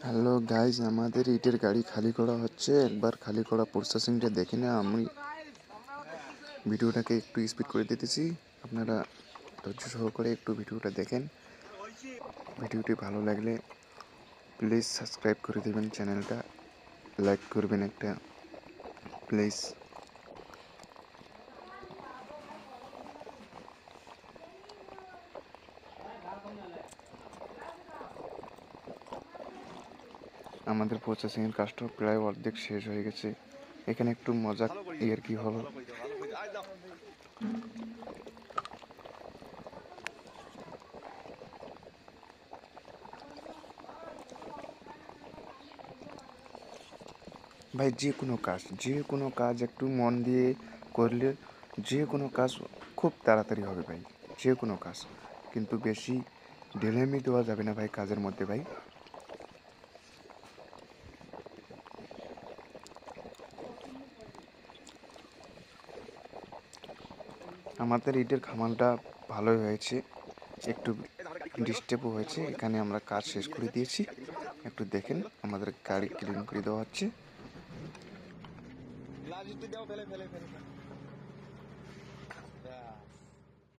Hello guys, আমাদের ইটের গাড়ি খালি করা হচ্ছে। একবার খালি করা প্রসেসিংটা দেখে না। আমি ভিডিওটাকে একটু স্পিড করে দিতেছি, আপনারা ধৈর্য সহকারে একটু ভিডিওটা দেখেন। ভিডিওটি ভালো লাগলে প্লিজ সাবস্ক্রাইব করে দেবেন, চ্যানেলটা লাইক করবেন একটা প্লিজ। আমাদের প্রসেসিংয়ের কাজটা প্রায় অর্ধেক শেষ হয়ে গেছে। এখানে একটু মজাক ইয়ের কি হলো, ভাই যে কোনো কাজ একটু মন দিয়ে করলে যে কোনো কাজ খুব তাড়াতাড়ি হবে ভাই, যে কোনো কাজ। কিন্তু বেশি ঢিলেমি দেওয়া যাবে না ভাই কাজের মধ্যে ভাই। আমাদের ইটের খামালটা ভালোই হয়েছে, একটু ডিস্টার্বও হয়েছে। এখানে আমরা কাজ শেষ করে দিয়েছি, একটু দেখেন। আমাদের গাড়ি ক্লিন করে দেওয়া হচ্ছে।